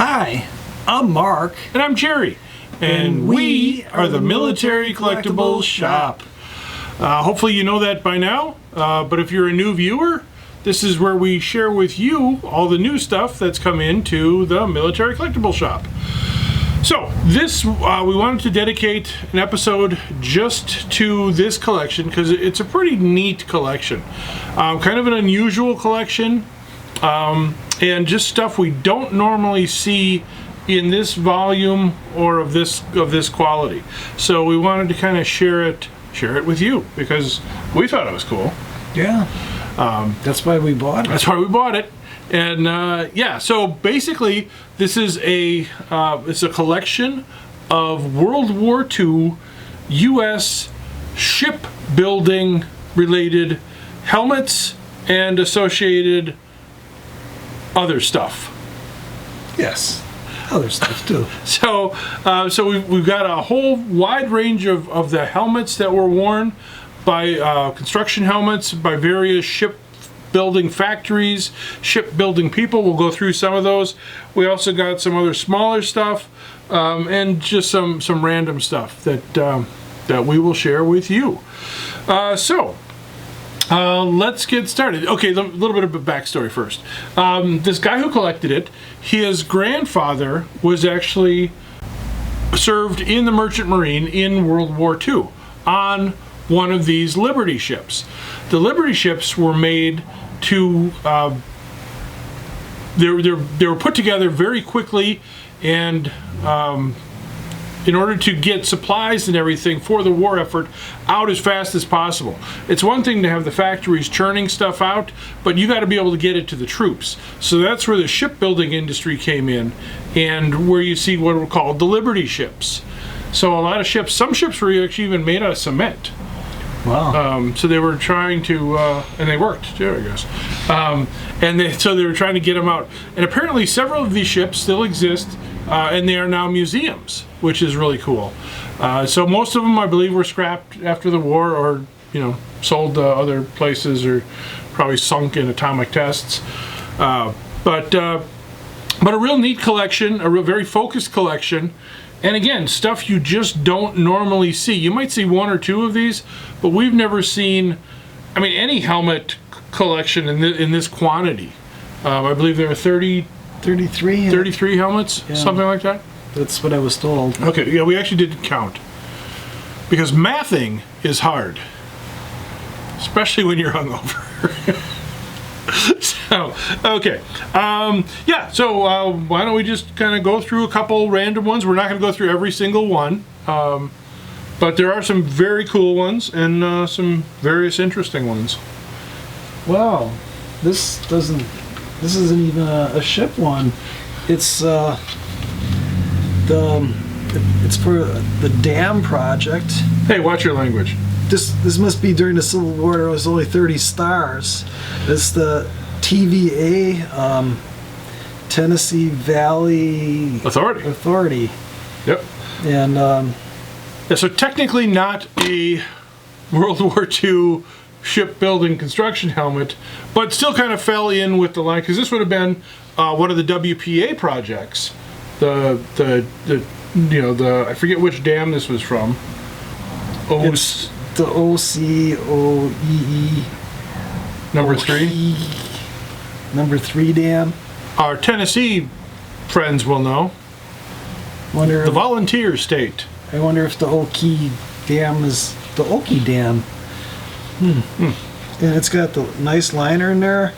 Hi, I'm Mark. And I'm Jerry. And we are the Military Collectibles Shop. Hopefully you know that by now, but if you're a new viewer, this is where we share with you all the new stuff that's come into the Military Collectibles Shop. So this, we wanted to dedicate an episode just to this collection because it's a pretty neat collection. Kind of an unusual collection, and just stuff we don't normally see in this volume or of this quality. So we wanted to kind of share it with you because we thought it was cool. Yeah, that's why we bought it. That's why we bought it. And yeah, so basically this is it's a collection of World War II U.S. shipbuilding related helmets and associated other stuff. Yes, other stuff too. So we've got a whole wide range of the helmets that were worn by construction helmets by various shipbuilding factories, shipbuilding people. We'll go through some of those. We also got some other smaller stuff and just some random stuff that we will share with you. Let's get started. Okay, a little bit of a backstory first. This guy who collected it, his grandfather was actually served in the Merchant Marine in World War II on one of these Liberty ships. The Liberty ships were made to, they were put together very quickly and in order to get supplies and everything for the war effort out as fast as possible. It's one thing to have the factories churning stuff out, but you got to be able to get it to the troops. So that's where the shipbuilding industry came in, and where you see what were called the Liberty ships. So a lot of ships, some ships were actually even made out of cement. Wow. So they were trying to, and they worked too, I guess. So they were trying to get them out. And apparently several of these ships still exist, and they are now museums, which is really cool. So most of them, I believe, were scrapped after the war, or sold to other places, or probably sunk in atomic tests. But a real neat collection, a real very focused collection. And again, stuff you just don't normally see. You might see one or two of these, but we've never seen, any helmet collection in this quantity. I believe there are 33 helmets, yeah. Something like that. That's what I was told. Okay, yeah, we actually didn't count. Because mathing is hard. Especially when you're hungover. So, okay. Yeah, so why don't we just kind of go through a couple random ones. We're not going to go through every single one. But there are some very cool ones and some various interesting ones. Wow. This isn't even a ship one. It's it's for the dam project. Hey, watch your language. This must be during the Civil War. There was only 30 stars. It's the TVA, Tennessee Valley Authority. Yep. And yeah, so technically not a World War II shipbuilding construction helmet, but still kind of fell in with the line, because this would have been one of the WPA projects. I forget which dam this was from. It's the OCOEE. Number 3? Number 3 dam. Our Tennessee friends will know. The volunteer state. I wonder if the Okie Dam is the Okie Dam. And it's got the nice liner in there.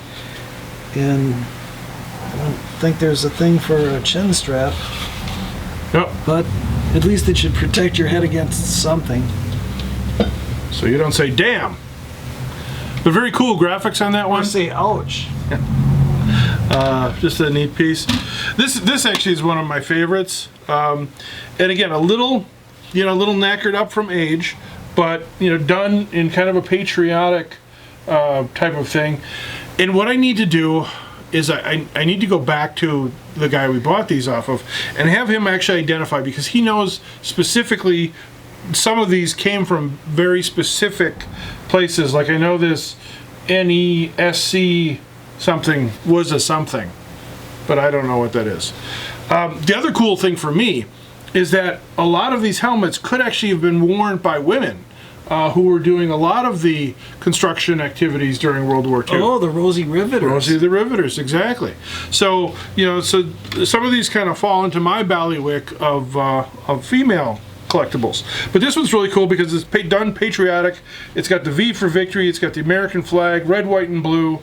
And I don't think there's a thing for a chin strap. Yep. But at least it should protect your head against something. So you don't say damn. But very cool graphics on that one. Or say ouch. Just a neat piece. This actually is one of my favorites. And again, a little knackered up from age, but done in kind of a patriotic type of thing. And what I need to do is I need to go back to the guy we bought these off of and have him actually identify, because he knows specifically some of these came from very specific places. Like I know this NESC something was a something, but I don't know what that is. The other cool thing for me is that a lot of these helmets could actually have been worn by women who were doing a lot of the construction activities during World War II. Oh, the Rosie Riveters. Rosie the Riveters, exactly. So, so some of these kind of fall into my bailiwick of female collectibles. But this one's really cool because it's done patriotic. It's got the V for victory. It's got the American flag, red, white, and blue.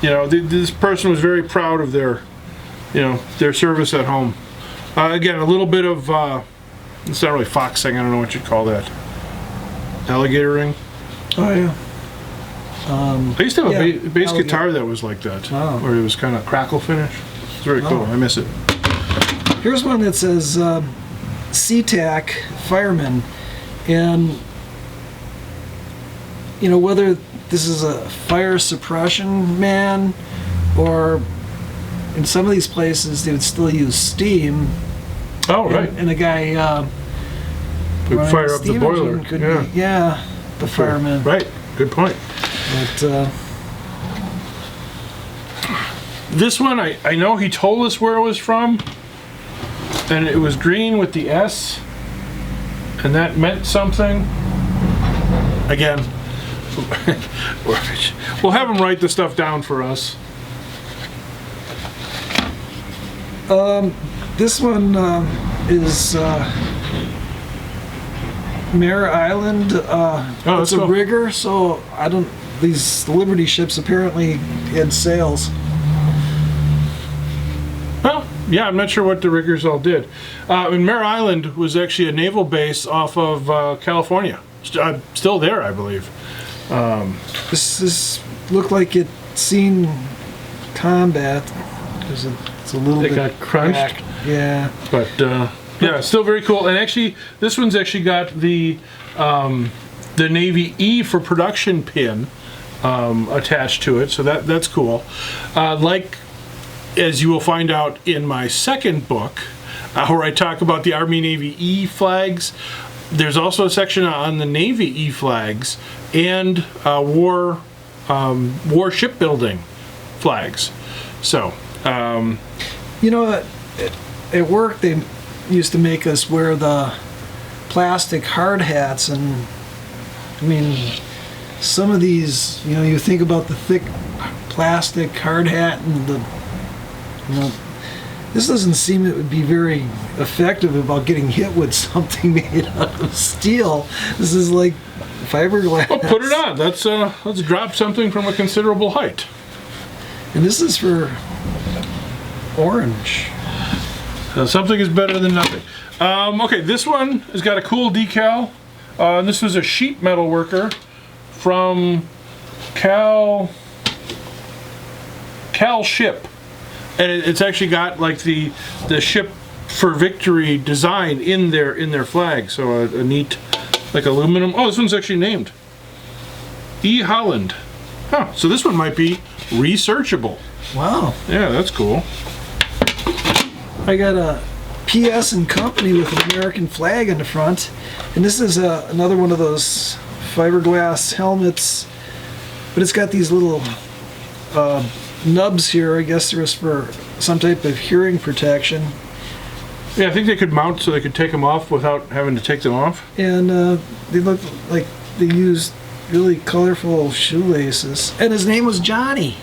This person was very proud of their service at home. Again, a little bit of, it's not really foxing, I don't know what you'd call that. Alligator ring? Oh, yeah. I used to have a bass guitar that was like that, where it was kind of crackle finish. It's very cool, I miss it. Here's one that says SeaTac Fireman, and whether this is a fire suppression man, or in some of these places they would still use steam. Oh, right. And a guy would fire up the boiler. Could be, the fireman. Right, good point. But this one, I know he told us where it was from, and it was green with the S, and that meant something. Again, we'll have him write the stuff down for us. This one is Mare Island. It's a rigger, so these Liberty ships apparently had sails. Well, yeah, I'm not sure what the riggers all did. And Mare Island was actually a naval base off of California. Still there, I believe. This looked like it seen combat because it's a little bit got crunched. cracked. Yeah, but yeah, still very cool. And actually, this one's actually got the Navy E for production pin attached to it, so that's cool. Like, as you will find out in my second book, where I talk about the Army Navy E flags, there's also a section on the Navy E flags and war shipbuilding flags. So, at work they used to make us wear the plastic hard hats, and I mean, some of these, you think about the thick plastic hard hat and this doesn't seem it would be very effective about getting hit with something made out of steel. This is like fiberglass. Well, put it on. Let's drop something from a considerable height. And this is for orange. Something is better than nothing. Okay, this one has got a cool decal. This was a sheet metal worker from Cal Ship, and it's actually got like the ship for victory design in their flag. So a neat, like, aluminum. Oh, this one's actually named E. Holland. Huh. So this one might be researchable. Wow. Yeah, that's cool. I got a PS and Company with an American flag in the front, and this is another one of those fiberglass helmets, but it's got these little nubs here. I guess there was for some type of hearing protection. Yeah, I think they could mount so they could take them off without having to take them off. And they look like they used really colorful shoelaces. And his name was Johnny.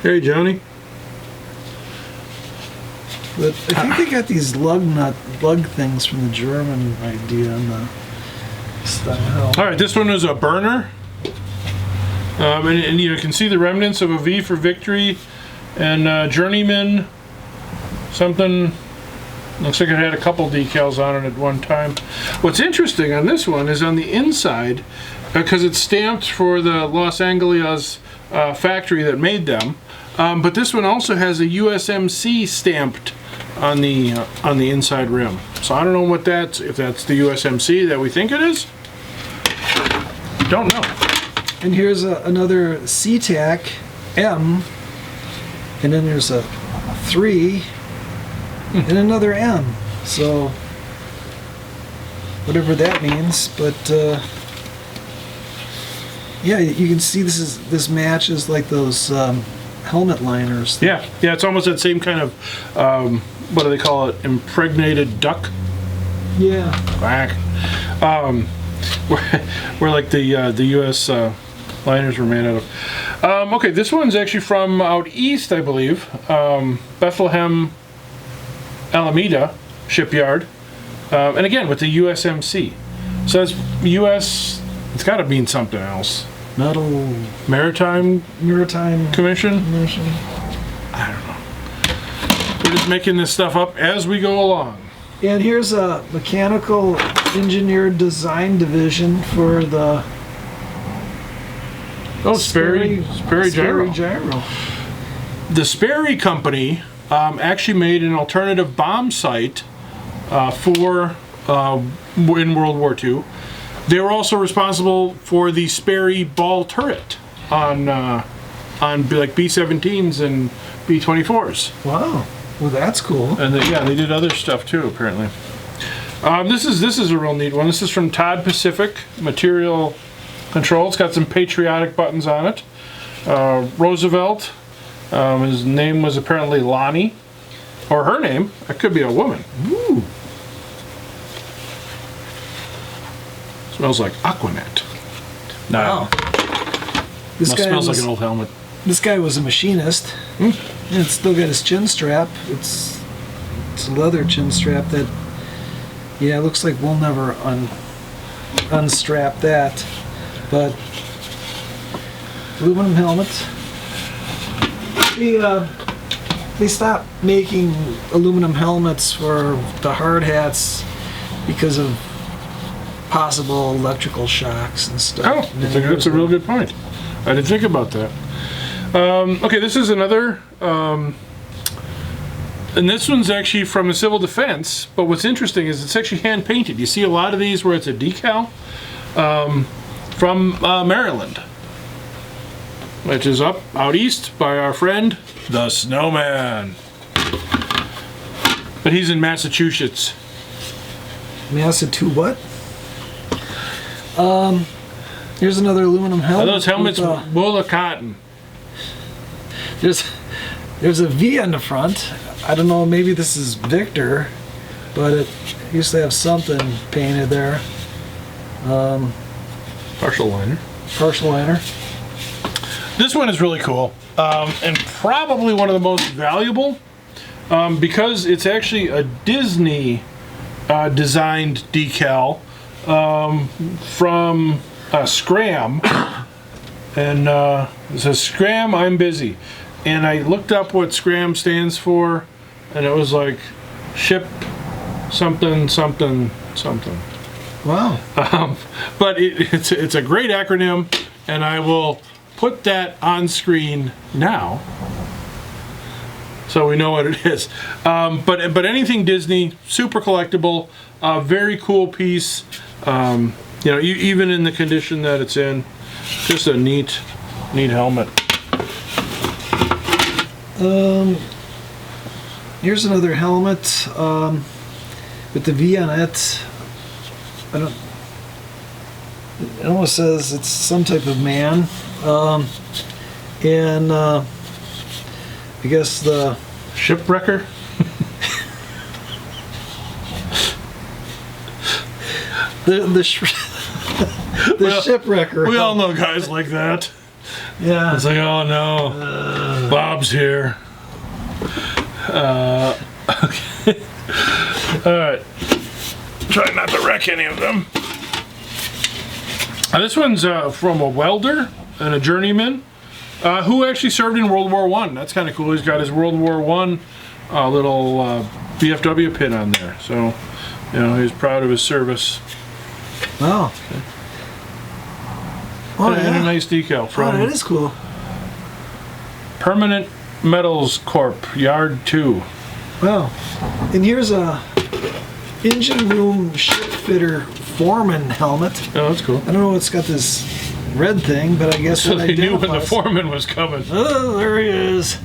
Hey, Johnny. But I think they got these lug things from the German idea on the style. All right, this one is a burner. And you can see the remnants of a V for victory and journeyman something. Looks like it had a couple decals on it at one time. What's interesting on this one is on the inside, because it's stamped for the Los Angeles factory that made them, but this one also has a USMC stamped on the inside rim. So I don't know what if that's the USMC that we think it is. Don't know. And here's another SeaTac M, and then there's a 3 and another M. So whatever that means, but yeah, you can see this matches like those helmet liners. Yeah, it's almost that same kind of, what do they call it? Impregnated duck? Yeah. Quack. Where like the U.S. Liners were made out of. Okay, this one's actually from out east, I believe. Bethlehem, Alameda Shipyard. And again, with the USMC. So that's U.S., it's got to mean something else. Maritime Commission? I don't know. We're just making this stuff up as we go along. And here's a mechanical engineer design division for the Sperry Gyro. The Sperry Company actually made an alternative bomb sight for in World War II. They were also responsible for the Sperry ball turret on like B-17s and B-24s. Wow. Well, that's cool. And they did other stuff too, apparently. This is a real neat one. This is from Todd Pacific Material Control. It's got some patriotic buttons on it. Roosevelt. His name was apparently Lonnie, or her name. It could be a woman. Ooh. Smells like Aquanet. No. Wow. This guy smells like an old helmet. This guy was a machinist. And it's still got his chin strap. It's a leather chin strap that, yeah, it looks like we'll never unstrap that. But aluminum helmets. They stopped making aluminum helmets for the hard hats because of possible electrical shocks and stuff. Oh, that's a real good point. I didn't think about that. Okay, this is another, and this one's actually from the Civil Defense, but what's interesting is it's actually hand painted. You see a lot of these where it's a decal from Maryland, which is out east by our friend, the Snowman. But he's in Massachusetts. Massachusetts what? Here's another aluminum helmet. Are those helmets wool or cotton? There's a V on the front. I don't know, maybe this is Victor, but it used to have something painted there. Partial liner. Partial liner. This one is really cool, and probably one of the most valuable, because it's actually a Disney designed decal from Scram, and it says Scram, I'm busy. And I looked up what Scram stands for, and it was like ship something something something. Wow. But it's a great acronym, and I will put that on screen now so we know what it is. But anything Disney, super collectible, very cool piece. You know, even in the condition that it's in, just a neat helmet. Here's another helmet with the V on it. It almost says it's some type of man, and I guess the Shipwrecker. the shipwrecker. We all know guys like that. Yeah. It's like, oh no, Bob's here. Okay. All right. Try not to wreck any of them. This one's from a welder and a journeyman who actually served in World War I. That's kind of cool. He's got his World War I little VFW pin on there. So, you know, he's proud of his service. Oh. Okay. Oh, And a nice decal from that is cool. Permanent Metals Corp, Yard 2. Wow. And here's a engine room ship fitter Foreman helmet. Oh, that's cool. I don't know, it's got this red thing, but I guess So it they knew when the identifies. foreman was coming. Oh, there he is.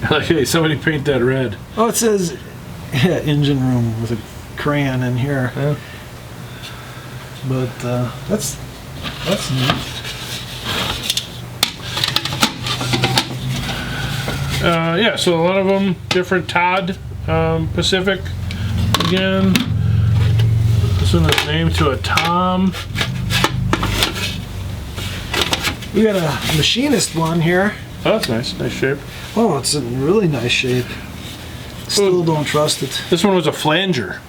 Like, hey, somebody paint that red. Oh, it says engine room with a crayon in here. Yeah. But that's neat. Yeah, so a lot of them different. Todd Pacific again. This one is named to a Tom. We got a machinist one here. Oh, that's nice. Nice shape. Oh, it's in really nice shape. Still don't trust it. This one was a flanger.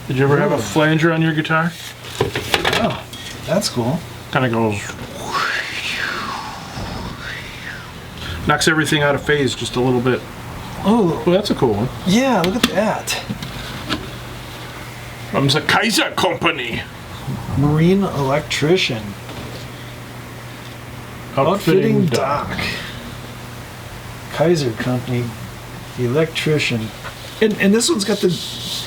Did you ever have a flanger on your guitar? Oh, that's cool. Kind of goes... knocks everything out of phase just a little bit. Oh, Well, that's a cool one. yeah, look at that. From the Kaiser Company. Marine electrician. Outfitting dock. Kaiser Company. Electrician. And this one's got the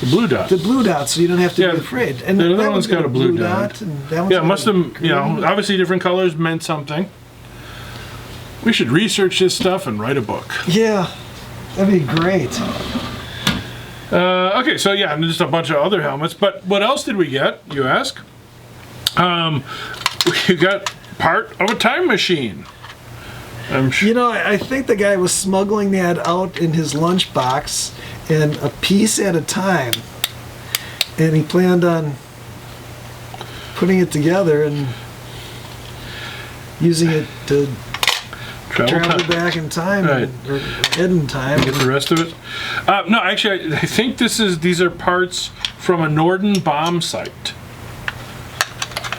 blue dot. The blue dot, so you don't have to Yeah, be afraid. And the other that one's got a blue dot. And that one's Yeah, got must a have, green. obviously different colors meant something. We should research this stuff and write a book. Yeah, that'd be great. Okay, so yeah, and just a bunch of other helmets. But what else did we get, you ask? We got part of a time machine. You know, I think the guy was smuggling that out in his lunchbox, and a piece at a time. And he planned on putting it together and using it to travel back in time, Right. or ahead in time. Get the rest of it. No, actually, I think these are parts from a Norden bomb site.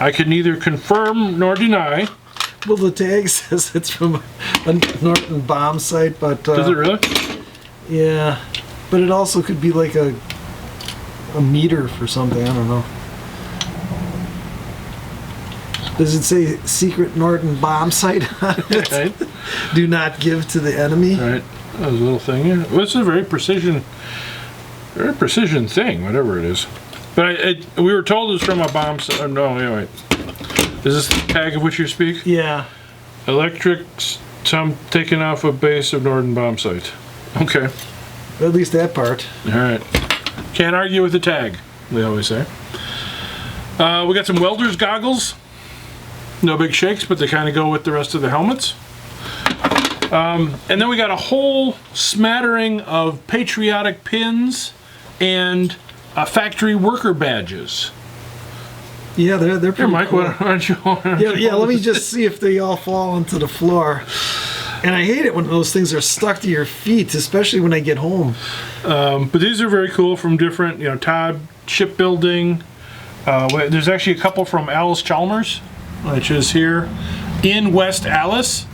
I can neither confirm nor deny. Well, the tag says it's from a Norton bomb site, but Does it really? yeah, but it also could be like a meter for something. I don't know. Does it say secret Norton bomb site on it? Right. Do not give to the enemy. Right. That was a little thing. Yeah. Well, it's a very precision thing, whatever it is. But we were told it was from a bomb site. Oh, no, yeah, wait. Is this the tag of which you speak? Yeah. Electrics, some taken off a base of Norden bomb site. Okay. At least that part. All right. Can't argue with the tag, they always say. We got some welder's goggles. No big shakes, but they kind of go with the rest of the helmets. And then we got a whole smattering of patriotic pins and factory worker badges. Yeah, they're Here, pretty Mike, cool. why don't you? Yeah, let me just see if they all fall onto the floor. And I hate it when those things are stuck to your feet, especially when I get home. But these are very cool from different, Todd Shipbuilding. There's actually a couple from Alice Chalmers, which is here in West Alice.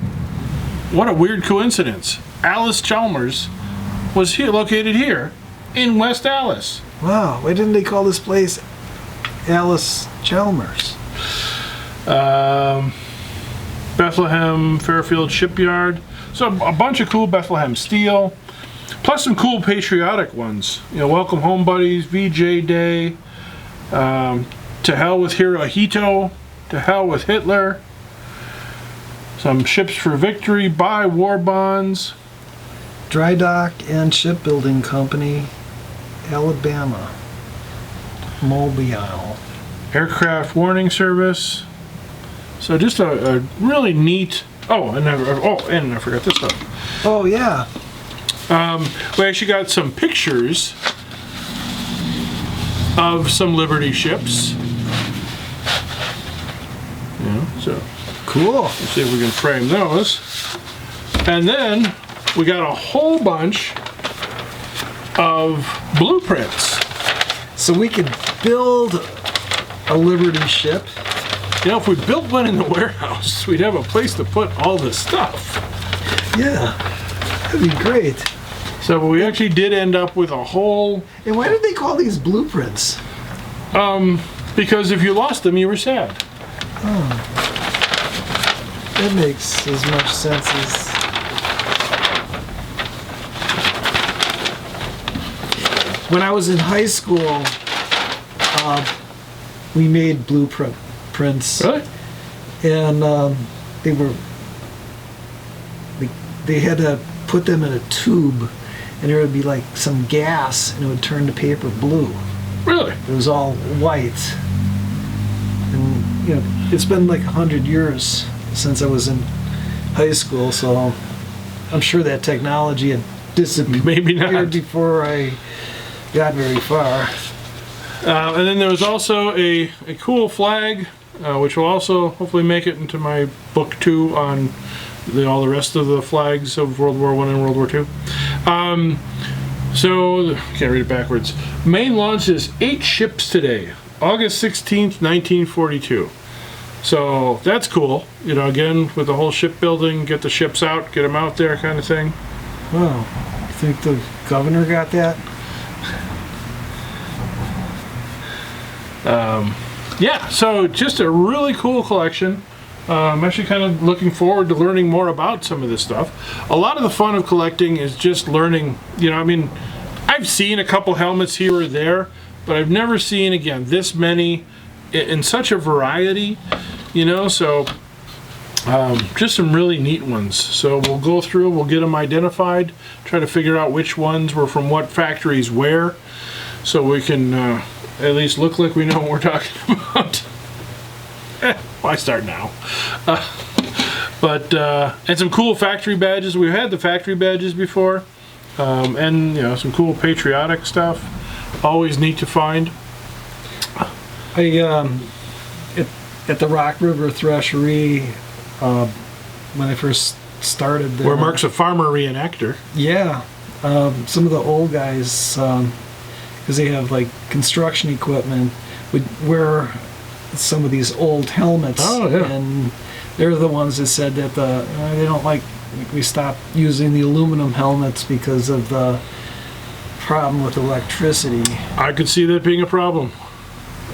What a weird coincidence. Alice Chalmers was here, located here in West Alice. Wow, why didn't they call this place Alice Chalmers? Bethlehem Fairfield Shipyard. So a bunch of cool Bethlehem steel, plus some cool patriotic ones. Welcome Home Buddies, VJ Day, To Hell with Hirohito, To Hell with Hitler, some Ships for Victory, Buy War Bonds. Dry Dock and Shipbuilding Company, Alabama. Mobile. Aircraft Warning Service. So just a really neat. And I forgot this stuff. Oh, yeah. We actually got some pictures of some Liberty ships. So Cool. let's see if we can frame those. And then we got a whole bunch of blueprints. So we could build a Liberty ship. If we built one in the warehouse, we'd have a place to put all this stuff. Yeah, that'd be great. So we actually did end up with a whole... And why did they call these blueprints? Because if you lost them, you were sad. That makes as much sense as... When I was in high school, we made blueprints. Really? And they had to put them in a tube, and there would be like some gas, and it would turn the paper blue. Really? It was all white. And it's been like 100 years since I was in high school, so I'm sure that technology had disappeared Maybe not. before I got very far. And then there was also a cool flag, which will also hopefully make it into my book 2 on all the rest of the flags of World War I and World War II. So, can't read it backwards. Maine launches 8 ships today, August 16th, 1942. So that's cool. You know, again, with the whole shipbuilding, get the ships out, get them out there kind of thing. Well, you think the governor got that? Yeah, so just a really cool collection. I'm actually kind of looking forward to learning more about some of this stuff. A lot of the fun of collecting is just learning, you know, I mean, I've seen a couple helmets here or there, but I've never seen, again, this many in such a variety, you know, so just some really neat ones. So we'll go through, we'll get them identified, try to figure out which ones were from what factories where, so we can at least look like we know what we're talking about. Why start now? And some cool factory badges. We've had the factory badges before, and you know, some cool patriotic stuff. Always neat to find. At the Rock River Threshery, when I first started there. Where Mark's a farmer reenactor. Yeah, some of the old guys, because they have like construction equipment, would wear some of these old helmets. Oh, yeah. And they're the ones that said that they don't like, we stopped using the aluminum helmets because of the problem with electricity. I could see that being a problem.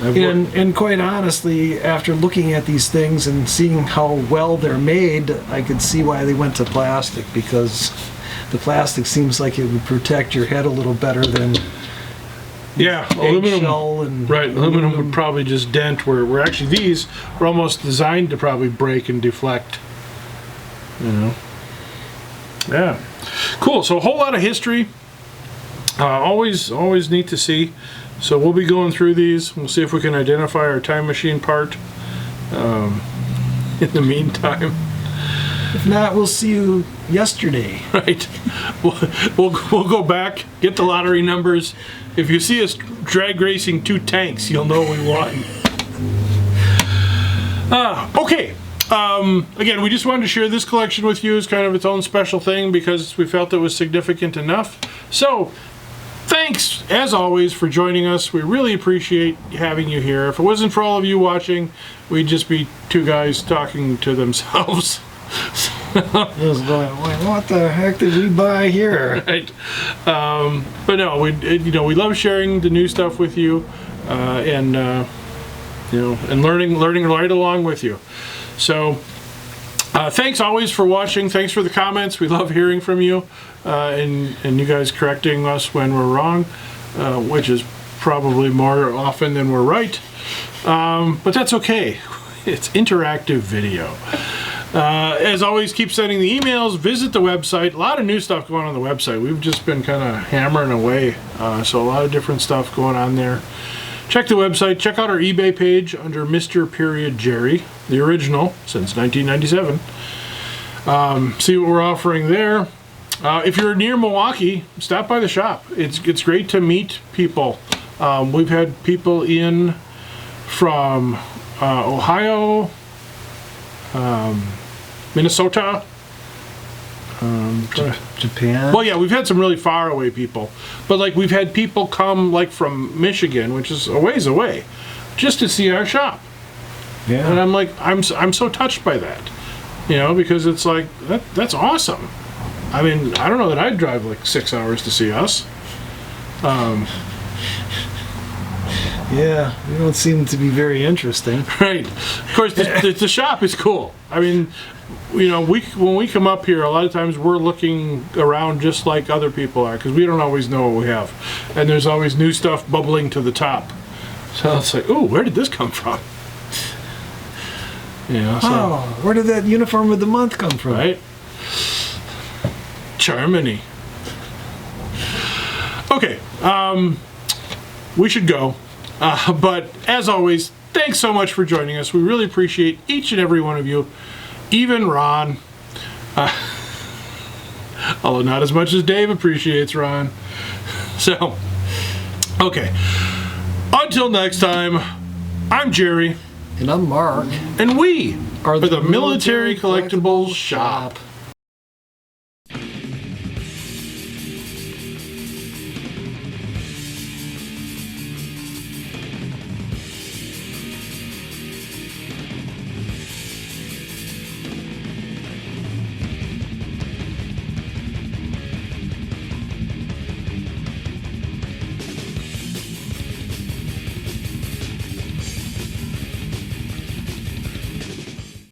And quite honestly, after looking at these things and seeing how well they're made, I could see why they went to plastic, because the plastic seems like it would protect your head a little better than yeah, eggshell aluminum. and Right, aluminum would probably just dent. Where actually these were almost designed to probably break and deflect. You know. Yeah, cool. So a whole lot of history. Always neat to see. So we'll be going through these. We'll see if we can identify our time machine part in the meantime. If not, we'll see you yesterday. Right. We'll go back, get the lottery numbers. If you see us drag racing 2 tanks, you'll know we won. Okay. Again, we just wanted to share this collection with you as kind of its own special thing because we felt it was significant enough. So, thanks, as always, for joining us. We really appreciate having you here. If it wasn't for all of you watching, we'd just be 2 guys talking to themselves. I was going, what the heck did we buy here? Right. But no, we love sharing the new stuff with you, and learning right along with you. So, thanks always for watching. Thanks for the comments. We love hearing from you, and you guys correcting us when we're wrong, which is probably more often than we're right. But that's okay. It's interactive video. As always, keep sending the emails, visit the website. A lot of new stuff going on the website. We've just been kind of hammering away, so a lot of different stuff going on there. Check the website. Check out our eBay page under Mr. Jerry, the original since 1997. See what we're offering there. If you're near Milwaukee, stop by the shop. It's great to meet people. We've had people in from Ohio, Minnesota, Japan. well, yeah, we've had some really far away people, but like we've had people come like from Michigan, which is a ways away, just to see our shop. Yeah. And I'm like, I'm so touched by that, you know, because it's like that's awesome. I mean, I don't know that I'd drive like 6 hours to see us. Yeah, you don't seem to be very interesting. Right. Of course, the shop is cool. I mean, you know, when we come up here, a lot of times we're looking around just like other people are because we don't always know what we have. And there's always new stuff bubbling to the top. So it's like, ooh, where did this come from? You know, so, Oh, where did that uniform of the month come from? right? Germany. Okay, we should go. But as always, thanks so much for joining us. We really appreciate each and every one of you, even Ron. Although not as much as Dave appreciates Ron. So, okay. Until next time, I'm Jerry. And I'm Mark. And we are the Military Collectibles Shop.